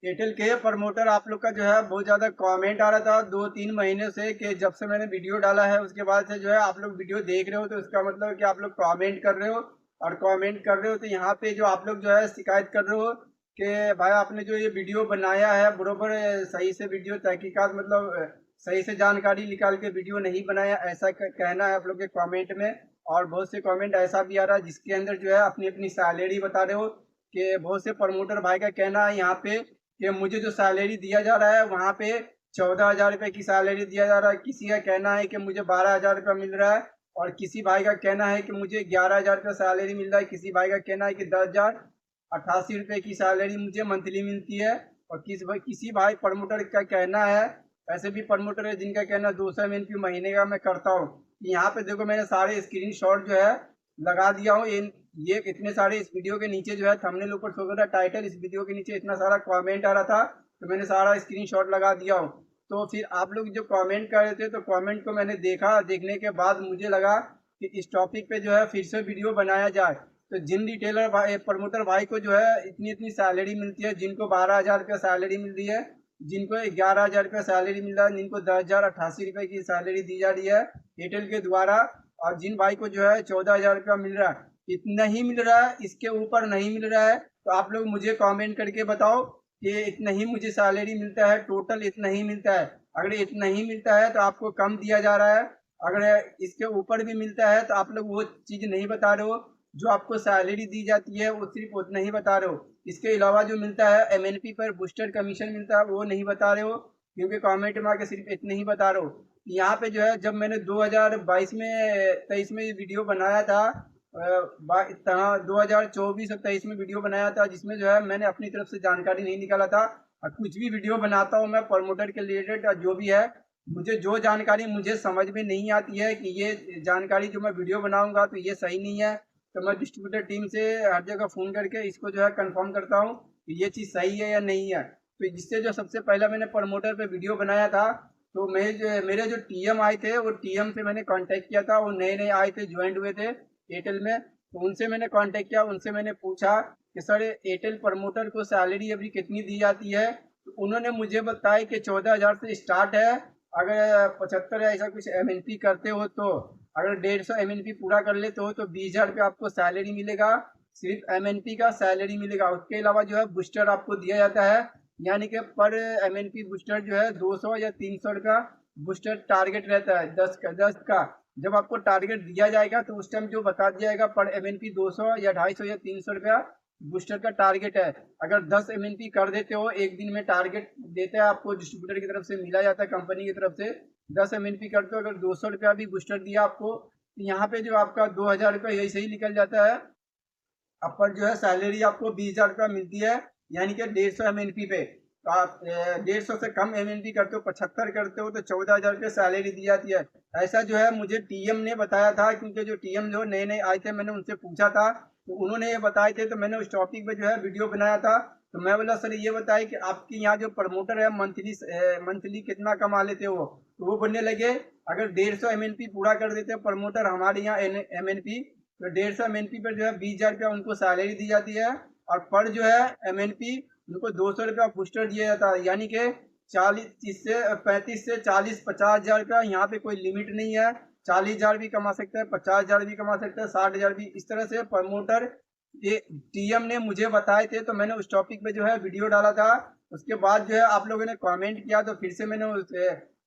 Airtel के promoter आप लोग का जो है बहुत ज़्यादा कमेंट आ रहा था 2-3 महीने से कि जब से मैंने वीडियो डाला है उसके बाद से जो है आप लोग वीडियो देख रहे हो, तो इसका मतलब कि आप लोग कमेंट कर रहे हो। और कमेंट कर रहे हो तो यहाँ पे जो आप लोग जो है शिकायत कर रहे हो कि भाई आपने जो ये वीडियो बनाया है बरोबर सही से वीडियो तहकीकात मतलब सही से जानकारी निकाल के वीडियो नहीं बनाया, ऐसा कहना है आप लोग के कमेंट में। और बहुत से कमेंट ऐसा भी आ रहा है जिसके अंदर जो है अपनी अपनी सैलरी बता रहे हो कि बहुत से प्रमोटर भाई का कहना है यहाँ पे कि मुझे जो सैलरी दिया जा रहा है वहाँ पे 14,000 रुपये की सैलरी दिया जा रहा है। किसी का कहना है कि मुझे 12,000 रुपया मिल रहा है, और किसी भाई का कहना है कि मुझे 11,000 रुपया सैलरी मिल रहा है। किसी भाई का कहना है कि 10,088 रुपये की सैलरी मुझे मंथली मिलती है। और किसी भाई प्रमोटर का कहना है, ऐसे भी प्रमोटर है जिनका कहना 200 MNP महीने का मैं करता हूँ। यहाँ पे देखो मैंने सारे स्क्रीन शॉट जो है लगा दिया हूँ। ये इतने सारे इस वीडियो के नीचे जो है थंबनेल ऊपर शो कर रहा है, टाइटल इस वीडियो के नीचे इतना सारा कमेंट आ रहा था तो मैंने सारा स्क्रीनशॉट लगा दिया हूँ। तो फिर आप लोग जो कमेंट कर रहे थे तो कमेंट को मैंने देखा, देखने के बाद मुझे लगा कि इस टॉपिक पे जो है फिर से वीडियो बनाया जाए। तो जिन रिटेलर भाई प्रमोटर भाई को जो है इतनी इतनी सैलरी मिलती है, जिनको 12,000 रुपया सैलरी मिल रही है, जिनको 11,000 रुपया सैलरी मिल रहा है, जिनको 10,088 रुपये की सैलरी दी जा रही है एयरटेल के द्वारा, और जिन भाई को जो है 14,000 रुपया मिल रहा है, इतना ही मिल रहा है, इसके ऊपर नहीं मिल रहा है, तो आप लोग मुझे कमेंट करके बताओ कि इतना ही मुझे सैलरी मिलता है, टोटल इतना ही मिलता है। अगर इतना ही मिलता है तो आपको कम दिया जा रहा है, अगर इसके ऊपर भी मिलता है तो आप लोग वो चीज़ नहीं बता रहे हो। जो आपको सैलरी दी जाती है वो सिर्फ उतना ही बता रहे हो, इसके अलावा जो मिलता है एमएनपी पर बूस्टर कमीशन मिलता है वो नहीं बता रहे हो, क्योंकि कमेंट में आके सिर्फ इतने ही बता रहे हो। यहाँ पे जो है जब मैंने 2022 में 23 में ये वीडियो बनाया था, 2024 और 23 में वीडियो बनाया था, जिसमें जो है मैंने अपनी तरफ से जानकारी नहीं निकाला था। और कुछ भी वीडियो बनाता हूँ मैं प्रमोटर के रिलेटेड जो भी है, मुझे जो जानकारी मुझे समझ में नहीं आती है कि ये जानकारी जो मैं वीडियो बनाऊंगा तो ये सही नहीं है, तो मैं डिस्ट्रीब्यूटर टीम से हर जगह फ़ोन करके इसको जो है कंफर्म करता हूँ कि ये चीज़ सही है या नहीं है। तो जिससे जो सबसे पहला मैंने प्रमोटर पे वीडियो बनाया था, तो मेरे जो टीएम आए थे वो टीएम से मैंने कांटेक्ट किया था, वो नए नए आए थे, ज्वाइंट हुए थे एयरटेल में, तो उनसे मैंने कांटेक्ट किया, उनसे मैंने पूछा कि सर एयरटेल प्रमोटर को सैलरी अभी कितनी दी जाती है। तो उन्होंने मुझे बताया कि 14,000 से स्टार्ट है, अगर 75 ऐसा कुछ एमएनपी करते हो तो, अगर 150 एमएनपी पूरा कर लेते हो तो 20,000 रुपये आपको सैलरी मिलेगा, सिर्फ एमएनपी का सैलरी मिलेगा। उसके अलावा जो है बूस्टर आपको दिया जाता है, यानी कि पर एमएनपी बूस्टर जो है 200 या 300 का बूस्टर टारगेट रहता है, 10 का। जब आपको टारगेट दिया जाएगा तो उस टाइम जो बता दिया जाएगा पर एमएनपी 200 या 250 या 300 रुपया बूस्टर का टारगेट है। अगर 10 एमएनपी कर देते हो, एक दिन में टारगेट देता है आपको, डिस्ट्रीब्यूटर की तरफ से मिला जाता है कंपनी की तरफ से, 10 एमएनपी करते हो, अगर 200 रुपया भी बूस्टर दिया आपको, तो यहाँ पे जो आपका 2,000 रुपया यही सही निकल जाता है। अपर जो है सैलरी आपको 20,000 रुपया मिलती है, यानी कि 150 MNP पे। तो आप 150 से कम MNP करते हो, 75 करते हो तो 14,000 रुपये सैलरी दी जाती है। ऐसा जो है मुझे टीएम ने बताया था, क्योंकि जो टीएम जो नए नए आए थे मैंने उनसे पूछा था, तो उन्होंने ये बताए थे, तो मैंने उस टॉपिक पे जो है वीडियो बनाया था। तो मैं बोला सर ये बताए कि आपके यहाँ जो प्रमोटर है मंथली मंथली कितना कमा लेते हो, तो वो बोलने लगे अगर 150 MNP पूरा कर देते हैं प्रमोटर हमारे यहाँ MNP, तो 150 MNP पर जो है 20,000 रुपया उनको सैलरी दी जाती है। और पर जो है MNP उनको 200 रुपया बूस्टर दिया जाता है, यानी कि 40 से 35 से 40 50,000 रुपया, यहाँ पे कोई लिमिट नहीं है। 40,000 भी कमा सकता है, 50,000 भी कमा सकता है, 60,000 भी, इस तरह से प्रमोटर ये टीएम ने मुझे बताए थे। तो मैंने उस टॉपिक पे जो है वीडियो डाला था। उसके बाद जो है आप लोगों ने कमेंट किया, तो फिर से मैंने उस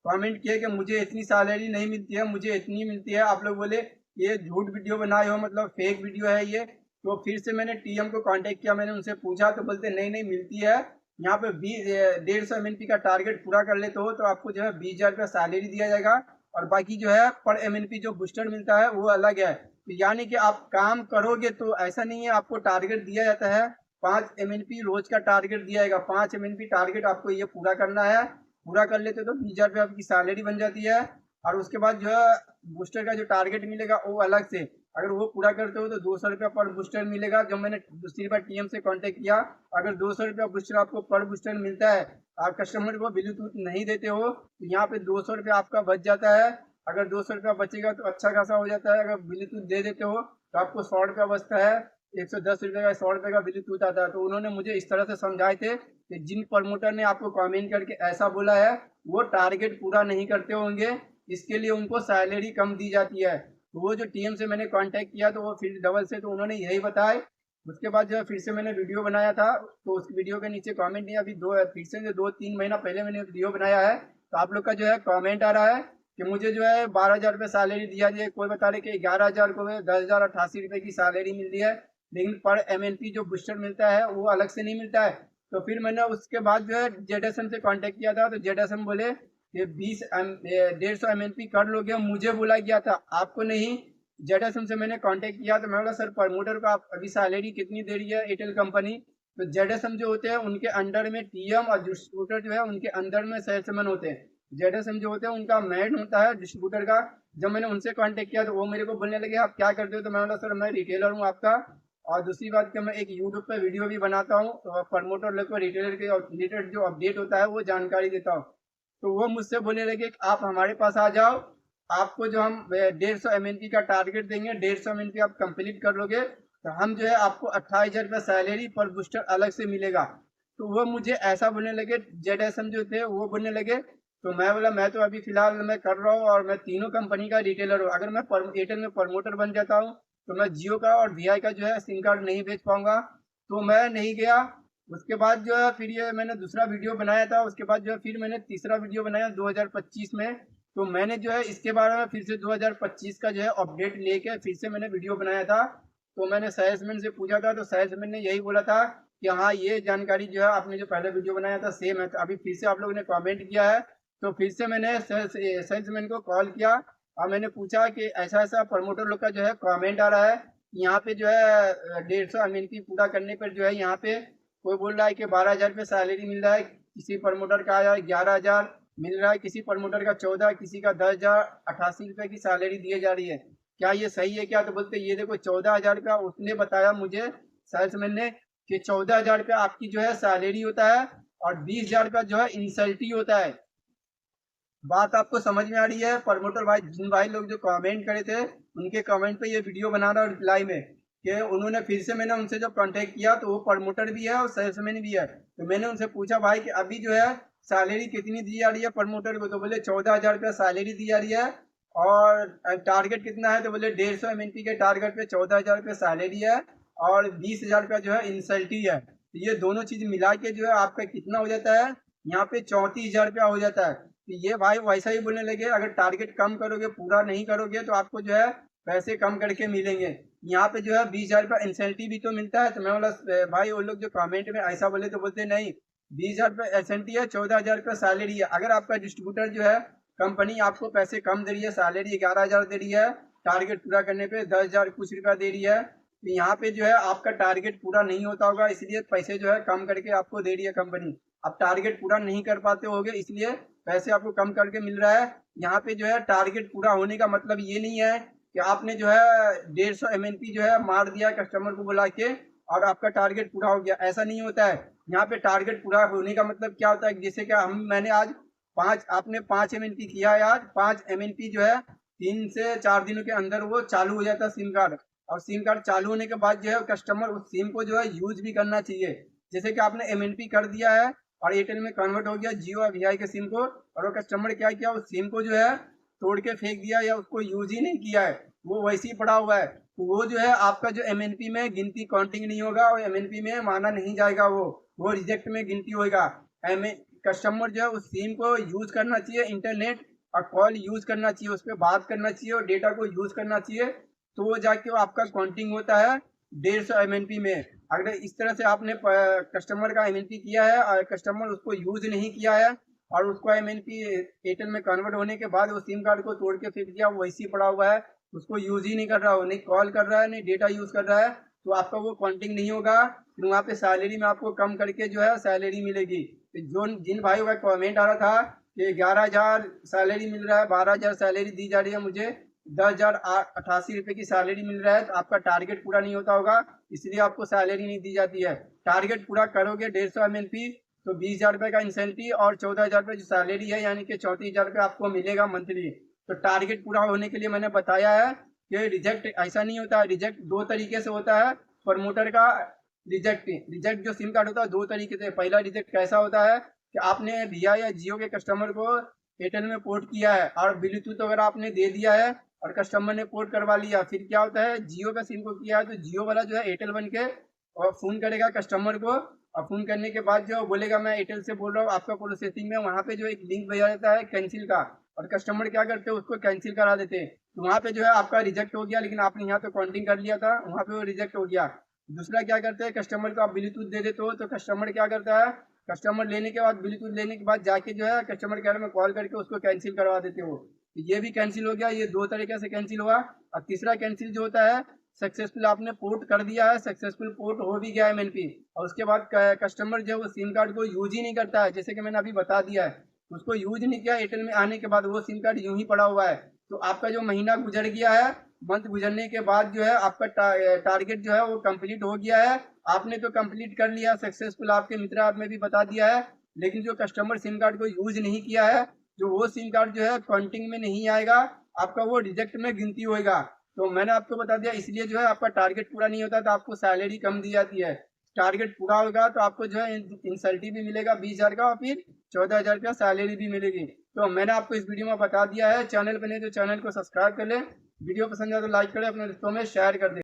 कमेंट किया कि मुझे इतनी सैलरी नहीं मिलती है, मुझे इतनी मिलती है। आप लोग बोले ये झूठ वीडियो बनाए हो, मतलब फेक वीडियो है ये। तो फिर से मैंने टीएम को कांटेक्ट किया, मैंने उनसे पूछा, तो बोलते नहीं नहीं मिलती है। यहाँ पे 150 MNP का टारगेट पूरा कर लेते हो तो आपको जो है 20,000 रुपया सैलरी दिया जाएगा, और बाकी जो है पर एमएनपी जो बूस्टर मिलता है वो अलग है। तो यानी कि आप काम करोगे तो ऐसा नहीं है, आपको टारगेट दिया जाता है 5 MNP रोज का टारगेट दिया जाएगा, 5 MNP टारगेट आपको ये पूरा करना है। पूरा कर लेते तो 20,000 रुपया आपकी सैलरी बन जाती है। और उसके बाद जो है बूस्टर का जो टारगेट मिलेगा वो अलग से, अगर वो पूरा करते हो तो 200 रुपया पर बूस्टर मिलेगा। जब मैंने दूसरी बार टीएम से कांटेक्ट किया, अगर 200 रुपया बूस्टर आपको पर बूस्टर मिलता है, आप कस्टमर को ब्लूटूथ नहीं देते हो, तो यहाँ पे 200 रुपया आपका बच जाता है। अगर 200 रुपया बचेगा तो अच्छा खासा हो जाता है। अगर ब्लूटूथ दे देते हो तो आपको 100 रुपया बचता है, 110 रुपये का 100 रुपये का ब्लूटूथ आता है। तो उन्होंने मुझे इस तरह से समझाए थे कि जिन प्रमोटर ने आपको कमेंट करके ऐसा बोला है वो टारगेट पूरा नहीं करते होंगे, इसके लिए उनको सैलरी कम दी जाती है। तो वो जो टीएम से मैंने कांटेक्ट किया तो वो फील्ड डबल से, तो उन्होंने यही बताया। उसके बाद जो है फिर से मैंने वीडियो बनाया था, तो उस वीडियो के नीचे कमेंट नहीं, अभी फिर से जो 2-3 महीना पहले मैंने वीडियो बनाया है, तो आप लोग का जो है कमेंट आ रहा है कि मुझे जो है 12,000 रुपये सैलरी दिया जाए, कोई बता रहे कि 11,000 को 10,088 रुपये की सैलरी मिल रही है, लेकिन पर एमएनपी जो बूस्टर मिलता है वो अलग से नहीं मिलता है। तो फिर मैंने उसके बाद जो है जेडएसएम से कांटेक्ट किया था, तो जेडएसएम बोले कि 150 एमएनपी कर लोगे, मुझे बोला गया था आपको नहीं। जेडएसएम से मैंने कांटेक्ट किया तो मैं बोला सर प्रमोटर को आप अभी सैलरी कितनी दे रही है एयरटेल कंपनी। तो जेडएसएम जो होते हैं उनके अंडर में टीएम और डिस्ट्रीब्यूटर जो है उनके अंडर में सेल्समैन होते हैं। जेडएसएम जो होते हैं उनका मैन होता है डिस्ट्रीब्यूटर का। जब मैंने उनसे कांटेक्ट किया तो वो मेरे को बोलने लगे आप क्या करते हो, तो मैं बोला सर मैं रिटेलर हूँ आपका, और दूसरी बात कि मैं एक यूट्यूब पे वीडियो भी बनाता हूँ, तो प्रमोटर लोग को रिटेलर के रिलेटेड जो अपडेट होता है वो जानकारी देता हूँ। तो वो मुझसे बोलने लगे कि आप हमारे पास आ जाओ, आपको जो हम 150 एमएनपी का टारगेट देंगे, 150 एमएनपी आप कंप्लीट कर लोगे तो हम जो है आपको 28,000 रुपये सैलरी पर बूस्टर अलग से मिलेगा। तो वो मुझे ऐसा बोलने लगे, जेडएसएम जो थे वो बोलने लगे। तो मैं बोला मैं तो अभी फिलहाल मैं कर रहा हूँ और मैं तीनों कंपनी का रिटेलर हूँ, अगर मैं एयरटेल में प्रमोटर बन जाता हूँ तो मैं जियो का और वीआई का जो है सिम कार्ड नहीं बेच पाऊंगा, तो मैं नहीं गया। उसके बाद जो है फिर ये मैंने दूसरा वीडियो बनाया था, उसके बाद जो है फिर मैंने तीसरा वीडियो बनाया 2025 में। तो मैंने जो है इसके बारे में फिर से 2025 का जो है अपडेट लेके फिर से मैंने वीडियो बनाया था। तो मैंने सेल्समैन से पूछा था, तो सेल्समैन ने यही बोला था कि हाँ ये जानकारी जो है आपने जो पहले वीडियो बनाया था सेम है। तो अभी फिर से आप लोगों ने कमेंट किया है, तो फिर से मैंने सेल्समैन को कॉल किया और मैंने पूछा कि ऐसा ऐसा प्रमोटर लोग का जो है कमेंट आ रहा है, यहाँ पे जो है 150 एमएनपी पूरा करने पर जो है यहाँ पे कोई बोल रहा है कि 12,000 रुपये सैलरी मिल रहा है, किसी प्रमोटर का 11,000 मिल रहा है, किसी प्रमोटर का 14, किसी का 10,088 रुपये की सैलरी दी जा रही है, क्या ये सही है क्या? तो बोलते ये देखो 14,000 का उसने बताया मुझे सेल्समैन ने कि 14,000 रुपया आपकी जो है सैलरी होता है और 20,000 का जो है इंसल्टी होता है। बात आपको समझ में आ रही है? प्रमोटर भाई जिन भाई लोग जो कमेंट करे थे उनके कमेंट पे ये वीडियो बना रहा हूँ रिप्लाई में कि उन्होंने फिर से मैंने उनसे जब कांटेक्ट किया तो वो प्रमोटर भी है और सेल्समैन भी है। तो मैंने उनसे पूछा भाई कि अभी जो है सैलरी कितनी दी जा रही है प्रमोटर को, तो बोले 14,000 रुपया सैलरी दी जा रही है और टारगेट कितना है, तो बोले 150 एमएनपी के टारगेट पे 14,000 रुपये सैलरी है और 20,000 रुपया जो है इंसल्टी है। तो ये दोनों चीज मिला के जो है आपका कितना हो जाता है, यहाँ पे 34,000 रुपया हो जाता है। तो ये भाई वैसा ही बोलने लगे अगर टारगेट कम करोगे पूरा नहीं करोगे तो आपको जो है पैसे कम करके मिलेंगे। यहाँ पे जो है 20,000 रुपया इंसेंटिव भी तो मिलता है। तो मैं बोला भाई वो लोग जो कमेंट में ऐसा बोले तो बोलते नहीं 20,000 रुपया इंसेंटिव है, 14,000 रुपया सैलरी है। अगर आपका डिस्ट्रीब्यूटर जो है कंपनी आपको पैसे कम दे रही है, सैलरी 11,000 दे रही है, टारगेट पूरा करने पे 10,000 कुछ रुपया दे रही है, तो यहाँ पे जो है आपका टारगेट पूरा नहीं होता होगा इसलिए पैसे जो है कम करके आपको दे रही है कंपनी। आप टारगेट पूरा नहीं कर पाते होगे इसलिए पैसे आपको कम करके मिल रहा है। यहाँ पे जो है टारगेट पूरा होने का मतलब ये नहीं है कि आपने जो है 150 एमएनपी जो है मार दिया कस्टमर को बुला के और आपका टारगेट पूरा हो गया, ऐसा नहीं होता है। यहाँ पे टारगेट पूरा होने का मतलब क्या होता है, जैसे कि मैंने आज 5 आपने 5 एमएनपी किया है, आज 5 एमएनपी जो है 3 से 4 दिनों के अंदर वो चालू हो जाता है सिम कार्ड। और सिम कार्ड चालू होने के बाद जो है कस्टमर उस सिम को जो है यूज भी करना चाहिए। जैसे कि आपने एमएनपी कर दिया है और एयरटेल में कन्वर्ट हो गया जियो और वीआई के सिम को, और वो कस्टमर क्या किया उस सिम को जो है तोड़ के फेंक दिया या उसको यूज ही नहीं किया है, वो वैसे ही पड़ा हुआ है, तो वो जो है आपका जो एमएनपी में गिनती काउंटिंग नहीं होगा और एमएनपी में माना नहीं जाएगा, वो रिजेक्ट में गिनती होगा। कस्टमर जो है उस सिम को यूज करना चाहिए, इंटरनेट और कॉल यूज करना चाहिए, उस पर बात करना चाहिए और डेटा को यूज करना चाहिए, तो वो जाके वो आपका काउंटिंग होता है 150 एमएनपी में। अगर इस तरह से आपने कस्टमर का एमएनपी किया है और कस्टमर उसको यूज नहीं किया है और उसको एमएनपी एयरटेल में कन्वर्ट होने के बाद वो सिम कार्ड को तोड़ के फेंक दिया, वो वैसे ही पड़ा हुआ है, उसको यूज ही नहीं कर रहा हो, नहीं कॉल कर रहा है नहीं डेटा यूज कर रहा है, तो आपका वो काउंटिंग नहीं होगा। फिर वहाँ पे सैलरी में आपको कम करके जो है सैलरी मिलेगी। तो जो जिन भाइयों का कमेंट आ रहा था कि 11,000 सैलरी मिल रहा है, 12,000 सैलरी दी जा रही है, मुझे 10,088 रुपये की सैलरी मिल रहा है, तो आपका टारगेट पूरा नहीं होता होगा इसलिए आपको सैलरी नहीं दी जाती है। टारगेट पूरा करोगे 150 एमएनपी तो 20,000 रुपये का इंसेंटिव और 14,000 रुपये जो सैलरी है यानी कि 34,000 रुपये आपको मिलेगा मंथली। तो टारगेट पूरा होने के लिए मैंने बताया है कि रिजेक्ट ऐसा नहीं होता है, रिजेक्ट 2 तरीके से होता है प्रमोटर का, रिजेक्ट जो सिम कार्ड होता है दो तरीके से। पहला रिजेक्ट कैसा होता है कि आपने भैया या जियो के कस्टमर को एयरटेल में पोर्ट किया है और ब्लूटूथ वगैरह आपने दे दिया है और कस्टमर ने पोर्ट करवा लिया, फिर क्या होता है जियो का सिम को किया है तो जियो वाला जो है एयरटेल बन के और फ़ोन करेगा कस्टमर को, और फ़ोन करने के बाद जो बोलेगा मैं एयरटेल से बोल रहा हूँ आपका प्रोसेसिंग में, वहाँ पे जो एक लिंक भेजा जाता है कैंसिल का, और कस्टमर क्या करते हैं उसको कैंसिल करा देते हैं। तो वहाँ पे जो है आपका रिजेक्ट हो गया, लेकिन आपने यहाँ पे काउंटिंग कर लिया था, वहाँ पे वो रिजेक्ट हो गया। दूसरा क्या करते हैं, कस्टमर को आप ब्लूटूथ दे देते हो तो कस्टमर क्या करता है, कस्टमर लेने के बाद ब्लूटूथ लेने के बाद जाके जो है कस्टमर केयर में कॉल करके उसको कैंसिल करवा देते हो। तो ये भी कैंसिल हो गया, ये दो तरीके से कैंसिल हुआ। और तीसरा कैंसिल जो होता है सक्सेसफुल आपने पोर्ट कर दिया है, सक्सेसफुल पोर्ट हो भी गया है एमएनपी, और उसके बाद कस्टमर जो है वो सिम कार्ड को यूज ही नहीं करता है, जैसे कि मैंने अभी बता दिया है, उसको यूज नहीं किया एयरटेल में आने के बाद वो सिम कार्ड यूं ही पड़ा हुआ है। तो आपका जो महीना गुजर गया है, मंथ गुजरने के बाद जो है आपका टारगेट जो है वो कंप्लीट हो गया है, आपने तो कंप्लीट कर लिया सक्सेसफुल, आपके मित्र आप में भी बता दिया है, लेकिन जो कस्टमर सिम कार्ड को यूज नहीं किया है, जो वो सिम कार्ड जो है काउंटिंग में नहीं आएगा, आपका वो रिजेक्ट में गिनती होएगा। तो मैंने आपको बता दिया, इसलिए जो है आपका टारगेट पूरा नहीं होता तो आपको सैलरी कम दी जाती है। टारगेट पूरा होगा तो आपको जो है इंसल्टी भी मिलेगा 20,000 का और फिर 14,000 का सैलरी भी मिलेगी। तो मैंने आपको इस वीडियो में बता दिया है। चैनल बने तो चैनल को सब्सक्राइब कर लें, वीडियो पसंद आए तो लाइक करें, अपने दोस्तों में शेयर कर दें।